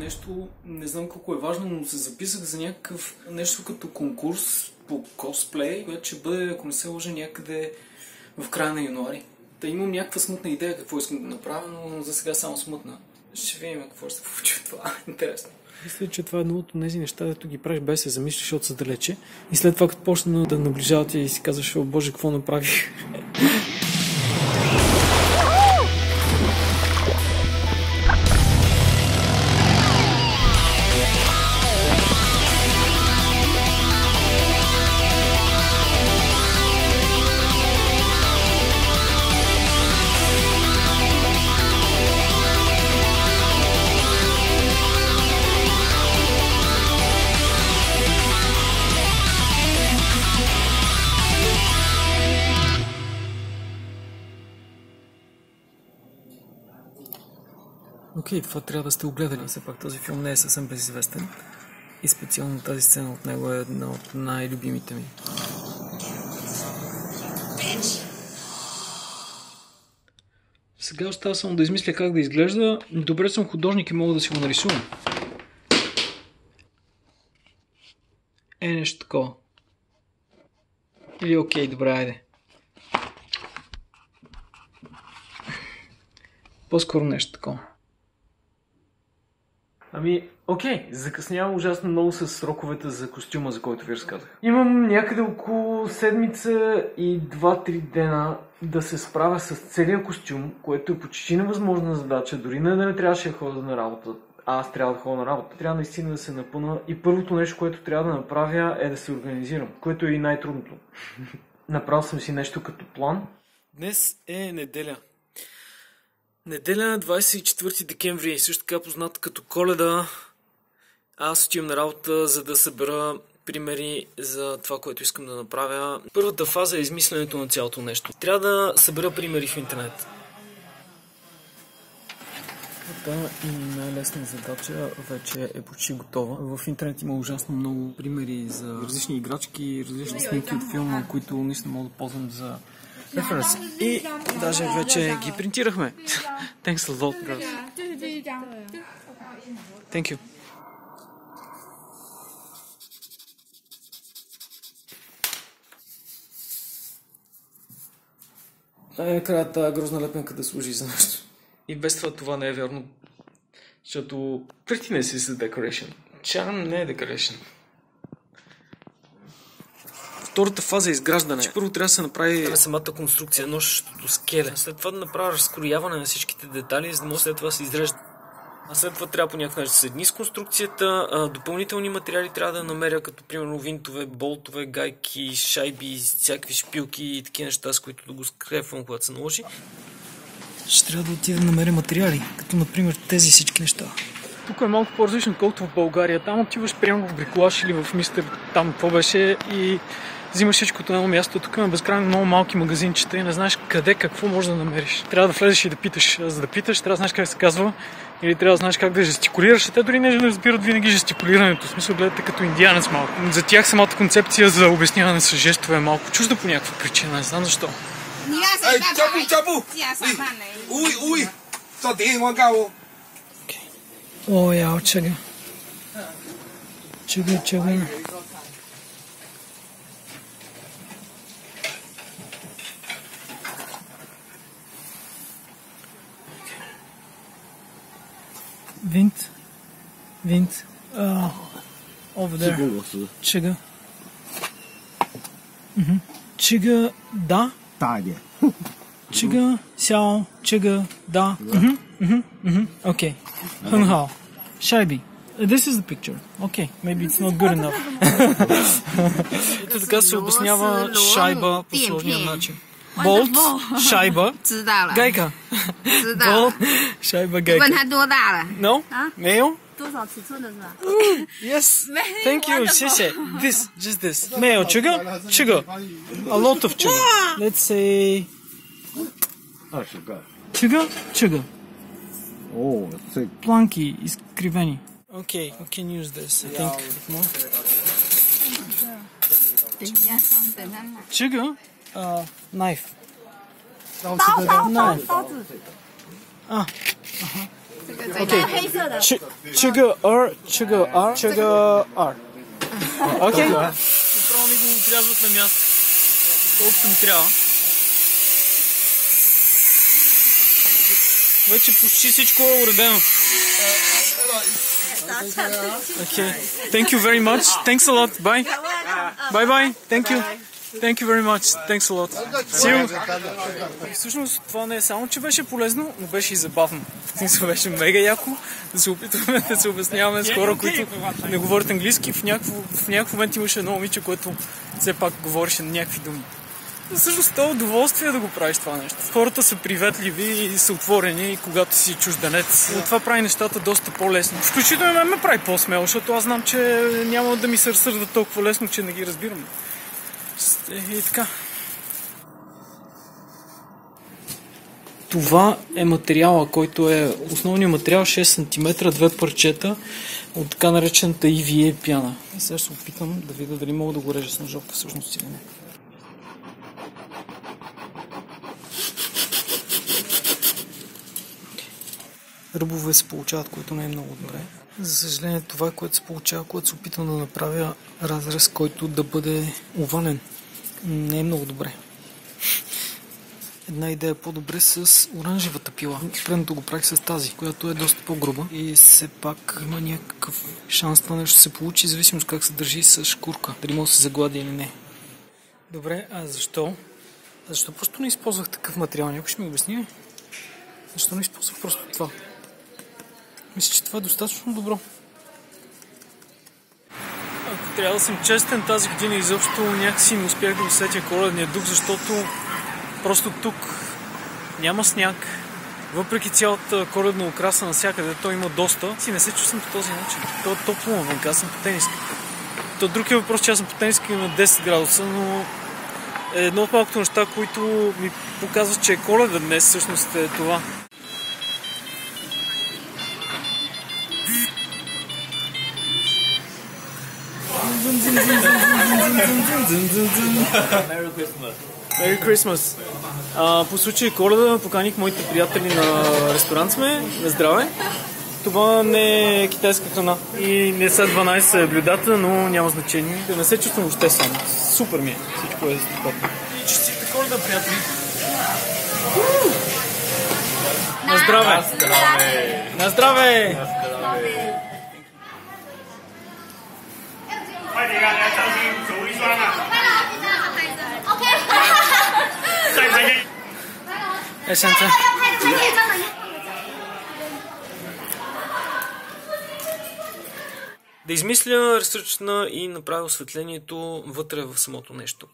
нещо, не знам колко е важно, но се записах за някакъв нещо като конкурс по косплей, което ще бъде, ако не се лъжа, някъде в края на януари. Та имам някаква смътна идея какво искам да направя, но за сега само смътна. Ще видим какво ще се получи това. Интересно. Мисля, че това е едно от тези неща, дето ги правиш без се замислиш, защото са далече. И след това, като почна да наближават и си казваш, о боже, какво направих? Окей, това трябва да сте огледали. Все пак този филм не е съвсем безизвестен. И специално тази сцена от него е една от най-любимите ми. Сега остава само да измисля как да изглежда. Добре съм художник и мога да си го нарисувам. Нещо такова. Или окей, добре, айде. По-скоро нещо такова. Ами, окей, закъснявам ужасно много с сроковете за костюма, за който ви разказах. Имам някъде около седмица и 2-3 дена да се справя с целия костюм, което е почти невъзможна задача, дори да не трябваше да ходя на работа. Аз трябва да ходя на работа. Трябва наистина да се напъна и първото нещо, което трябва да направя е да се организирам, което е и най-трудното. Направил съм си нещо като план. Днес е неделя. Неделя 24 декември, също така познат като Коледа. Аз отивам на работа, за да събера примери за това, което искам да направя. Първата фаза е измисленето на цялото нещо. Трябва да събера примери в интернет. Първата и най-лесна задача вече е почти готова. В интернет има ужасно много примери за различни играчки, различни снимки от филма, които наистина мога да ползвам за референс. И даже вече ги принтирахме. Thanks a lot, girls. Thank you. Най-накрая тази грозна лепенка да служи за нещо. И без това не е вярно. Защото prettiness is a decoration. Charm не е decoration. Втората фаза е изграждане. Първо трябва да се направи самата конструкция, нощото скеле. След това да направя разкрояване на всичките детайли, за да може след това да се изрежда. А след това трябва по някакъв начин да се съедини с конструкцията. Допълнителни материали трябва да намеря, като примерно винтове, болтове, гайки, шайби, всякакви шпилки и такива неща, с които да го скрепвам, когато се наложи. Ще трябва да отида да намеря материали, като например тези всички неща. Тук е малко по-различно, колкото в България. Там отиваш прямо в Бриколаж или в Мистер, там какво беше, и взимаш всичко от едно място. Тук има безкрайно много малки магазинчета и не знаеш къде какво можеш да намериш. Трябва да влезеш и да питаш. За да питаш, трябва да знаеш как се казва, или трябва да знаеш как да жестикулираш. Те дори не разбират винаги жестикулирането. В смисъл, гледате като индианец малко. За тях самата концепция за обясняване с жестове е малко чужда по някаква причина. Не знам защо. О, я, чага. Чага. Wind. Over there. Чага. Чага, да. 大一点。这个小，这个大。Okay. 很好。下一笔。This is the picture. Okay, maybe it's not good enough. Ето така се обяснява шайба по сложния начин. Болт, шайба, гайка. Болт, шайба, гайка. 问他多大了？ No? 没有？多少尺寸的是吧？ Yes. Thank you. 谢谢。This, just this. 没有这个。A lot of 这个。Let's say 20个。这个。哦，这 Планки изкривени. Okay, we can use this. I think more. 等一下，等他拿。这个knife. 刀子。啊，这个 R， 这个 R， 这个 R。Окей? Направо ми го отрязват на място. Колкото ми трябва. Вече почти всичко е уредено. Okay. Thank you very much. Thanks a lot. Bye. Bye bye. Thank you. Thank you very much. Thanks a lot. See you. Всъщност това не е само, че беше полезно, но беше и забавно. В беше мега яко да се опитваме да се обясняваме с хора, които не говорят английски. В някакъв момент имаше едно момиче, което все пак говореше на някакви думи. Всъщност това е удоволствие да го правиш това нещо. Хората са приветливи и са отворени, когато си чужденец. Но това прави нещата доста по-лесно. Включително ме прави по-смело, защото аз знам, че няма да ми се разсърдва толкова лесно, че не ги разбирам. И така. Това е материала, който е основният материал, 6 см, две парчета от така наречената EVA пяна. И сега ще се опитам да видя дали мога да го режа с ножовка всъщност или не. Ръбове се получават, които не е много добре. За съжаление, това е което се получава, когато се опитвам да направя разрез, който да бъде овален. Не е много добре. Една идея е по-добре с оранжевата пила. Предното го правих с тази, която е доста по-груба и все пак има някакъв шанс това нещо се получи, зависимо как се държи с шкурка. Дали може да се заглади или не. Добре, а защо? Защо просто не използвах такъв материал? Някой ще ми обясни? Защо не използвах просто това? Мисля, че това е достатъчно добро. Ако трябва да съм честен, тази година изобщо някакси не успях да усетя коледния дух, защото просто тук няма сняг. Въпреки цялата коледна украса навсякъде, то има доста. Си не се чувствам по този начин. То е топло навън, аз съм по тениска. То друг е въпрос, че аз съм по тениска и на 10 градуса, но едно от малкото неща, които ми показват, че е Коледа днес, всъщност е това. Merry Christmas! По случай Коледа поканих моите приятели на ресторант сме, на здраве. Това не е китайска храна и не са 12 блюдата, но няма значение. Не се чувствам въобще сам. Супер ми е. Всичко е страхотно. Честита Коледа, приятели! На здраве! На здраве! Да измисля, ресърчна и направя осветлението вътре в самото нещо.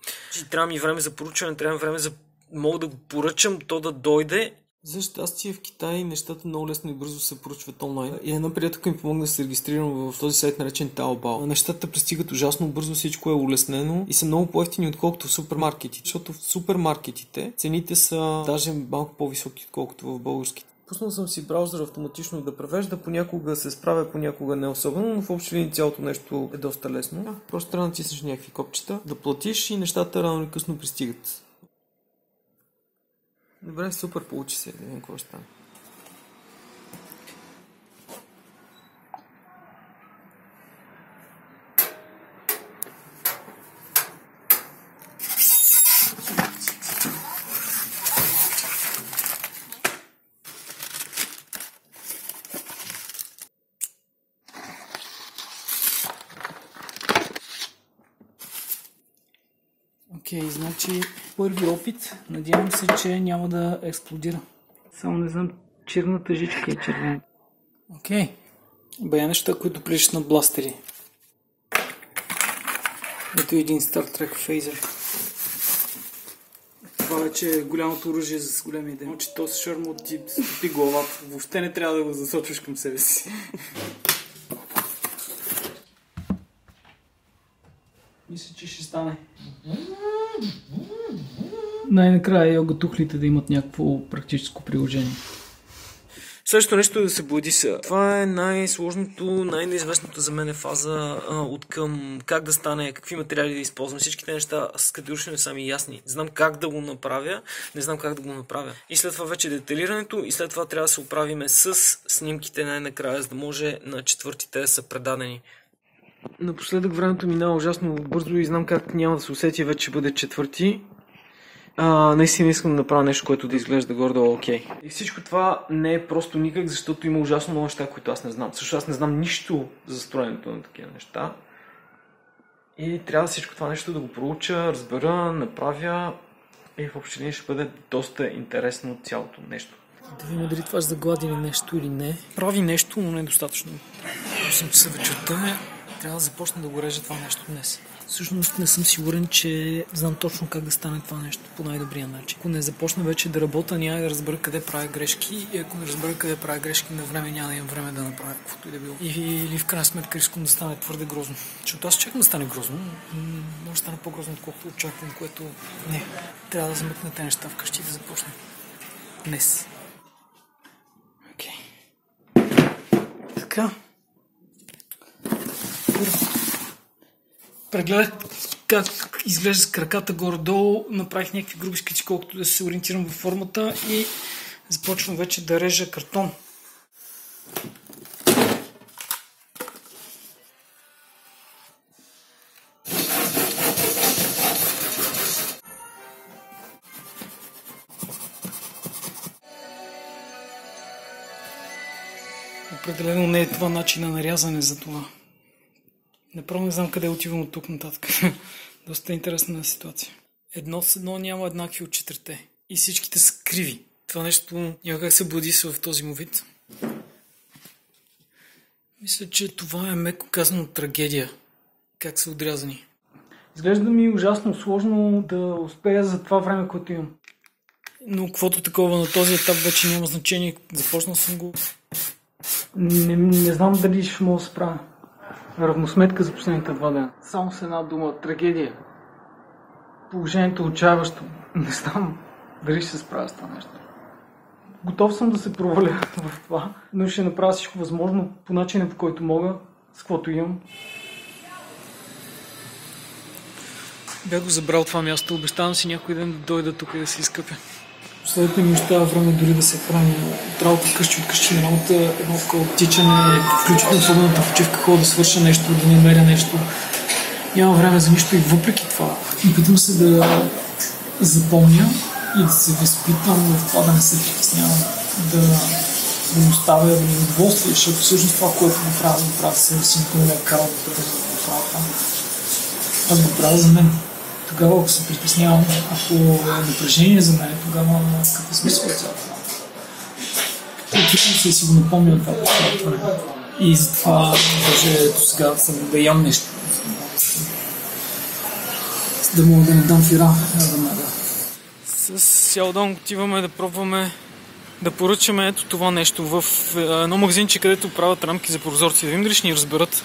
Трябва ми време за поручване, трябва ми време за... Мога да го поръчам, то да дойде. За щастие в Китай нещата много лесно и бързо се поръчват онлайн. И една приятелка ми помогна да се регистрирам в този сайт наречен Taobao. Нещата пристигат ужасно бързо, всичко е улеснено и са много по-евтини отколкото в супермаркетите. Защото в супермаркетите цените са даже малко по-високи отколкото в българските. Пуснал съм си браузър автоматично да превежда, понякога се справя, понякога не особено, но в общи линии цялото нещо е доста лесно. Просто трябва да натиснеш някакви копчета, да платиш и нещата рано или късно пристигат. Добре, супер, получи се. Да видим какво ще стане. Окей, значи първи опит. Надявам се, че няма да експлодира. Само не знам, черната жичка е червена. Окей. Бая неща, които плещат на бластери. Ето един Star Trek фейзер. Това вече е голямото оръжие с големи идеи. Но че то с шармот ти стопи главата. Въобще не трябва да го засочваш към себе си. Мисля, че ще стане. Най-накрая йога тухлите да имат някакво практическо приложение. Следващото нещо е да се бладиса. Това е най-сложното, най-неизвестното за мен фаза от към как да стане, какви материали да използвам. Всичките неща с категорично не са ми ясни. Знам как да го направя, не знам как да го направя. И след това вече деталирането и след това трябва да се оправиме с снимките най-накрая, за да може на четвъртите да са предадени. Напоследък времето минава ужасно бързо и знам как няма да се усети, вече ще бъде четвърти. Наистина искам да направя нещо, което да изглежда гордо окей. И всичко това не е просто никак, защото има ужасно много неща, които аз не знам. Също аз не знам нищо за строенето на такива неща. И трябва всичко това нещо да го проуча, разбера, направя и в общи линии ще бъде доста интересно цялото нещо. Да видим дали това ще заглади ли нещо или не. Прави нещо, но не е достатъчно. Съм се вечерта, трябва да започна да го режа това нещо днес. Всъщност не съм сигурен, че знам точно как да стане това нещо по най-добрия начин. Ако не започна вече да работя, няма да разбера къде правя грешки и ако не разбера къде правя грешки, на време няма да имам време да направя каквото и да било. Или в крайна сметка рискам да стане твърде грозно. Защото аз чакам да стане грозно, може да стане по-грозно, отколкото очаквам, което не. Трябва да замъкна тези неща вкъщи и да започна днес. Окей. Така. Прегледах как изглежда с краката горе-долу, направих някакви груби скици, колкото да се ориентирам във формата и започвам вече да режа картон. Определено не е това начина на рязане за това. Направо не знам къде отивам от тук нататък. Доста интересна ситуация. Едно с едно няма еднакви от четирите. И всичките са криви. Това нещо няма как се бладиса в този му вид. Мисля, че това е меко казано трагедия. Как са отрязани. Изглежда ми ужасно сложно да успея за това време, което имам. Но каквото такова на този етап вече няма значение. Започнал съм го. Не знам дали ще мога да справя. Равносметка за последните 2 дена. Само с една дума. Трагедия. Положението е отчаяващо. Не знам дали ще се справя с това нещо. Готов съм да се проваля в това, но ще направя всичко възможно по начина, по който мога, с каквото имам. Бях го забрал това място. Обещавам си някой ден да дойда тук и да се изкъпя. Последното ми остава време дори да се храня от работа вкъщи, от къщи на работа, едно такова тичане, включително особената почивка, ходя да свърша нещо, да намеря нещо. Няма време за нищо и въпреки това. Опитвам се да запомня и да се възпитам в това да не се притеснявам, да го оставя да ми удоволствие, защото всъщност това, което го правя себе си, никой не ме е карал да правя това. Аз го правя за мен. Тогава, ако се притеснявам, ако е напрежение за мен, тогава какъв е смисъл от цялото това? Опитвам се и си го напомня това по цялото време. И затова даже до сега съм да ям нещо. Да мога да не дам фира веднага. С Ялдон отиваме да пробваме да поръчаме ето това нещо в едно магазинче, където правят рамки за прозорци. Да видим дали ще ни разберат.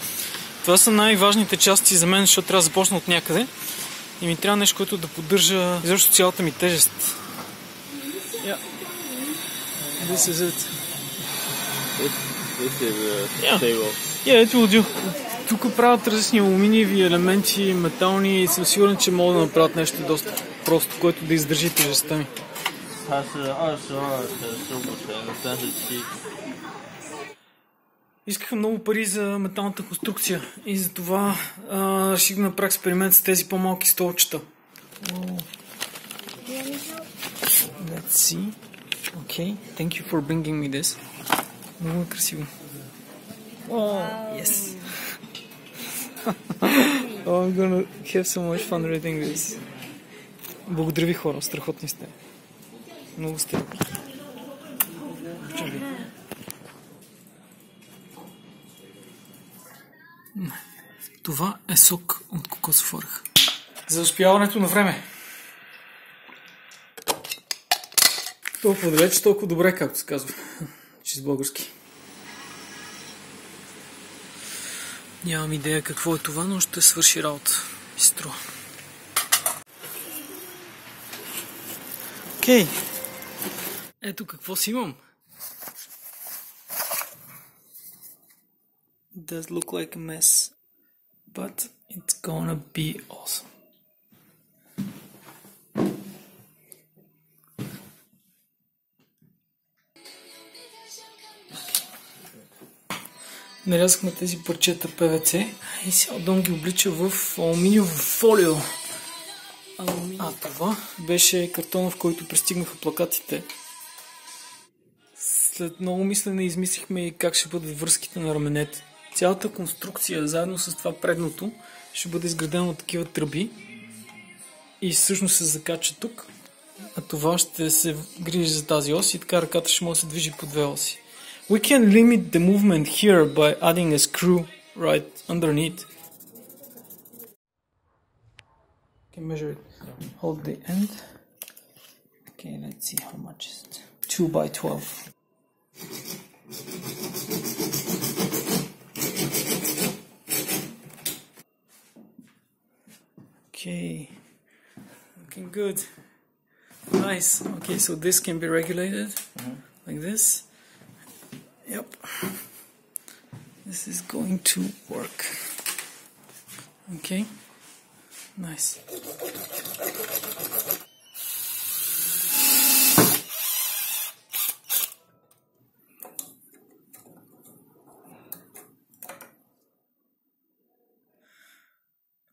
Това са най-важните части за мен, защото трябва да започна от някъде. И ми трябва нещо, което да поддържа изобщо цялата ми тежест. Yeah. This is it. This is stable. Yeah, it will do. Тук правят различни алуминиеви елементи, метални и съм сигурен, че могат да направят нещо доста просто, което да издържи тежестта ми. Това са 22×15×37. Искаха много пари за металната конструкция и затова реших да направя експеримент с тези по-малки столчета. Let's see. Okay, thank you for bringing me this. Много красиво. Yes. I'm gonna have so much fun reading this. Благодаря ви, хора, страхотни сте. Много сте. Това е сок от кокосов орех. За успяването на време. Толкова далеч, толкова добре, както се казва. Чист български. Нямам идея какво е това, но ще свърши работа. И струва. Окей. Ето какво си имам. does look like a mess, but it's gonna be awesome. Нарязахме тези парчета ПВЦ и сега отдолу ги облича в алуминиево фолио. А това беше картона, в който пристигнаха плакатите. След много мислене измислихме и как ще бъдат връзките на раменете. Цялата конструкция, заедно с това предното, ще бъде изградена от такива тръби и всъщност се закача тук. А това ще се грижи за тази ос и така ръката ще може да се движи по две оси. We can limit the movement here by adding a screw right underneath. Okay, measure it. Hold the end. Okay, let's see how much is it. 2 by 12. Okay, looking good. Nice. Okay, so this can be regulated like this. Yep. This is going to work. Okay. Nice.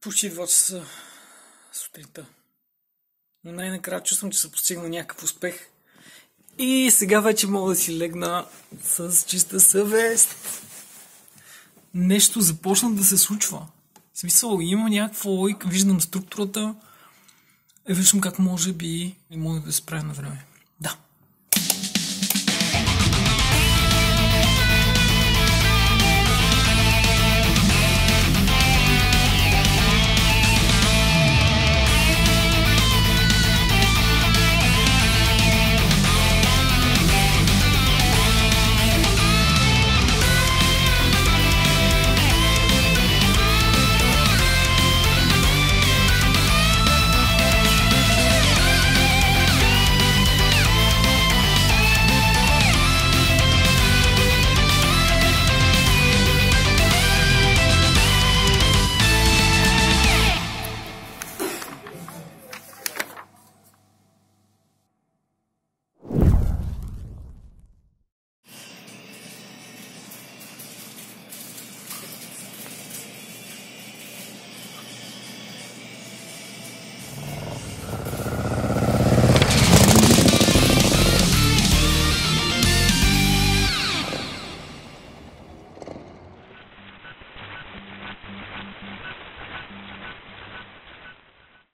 Почти 2 часа сутринта. Но най-накрая чувствам, че съм постигнал някакъв успех. И сега вече мога да си легна с чиста съвест. Нещо започна да се случва. В смисъл, има някаква логика, виждам структурата и виждам как може би и мога да се справя на време. Да.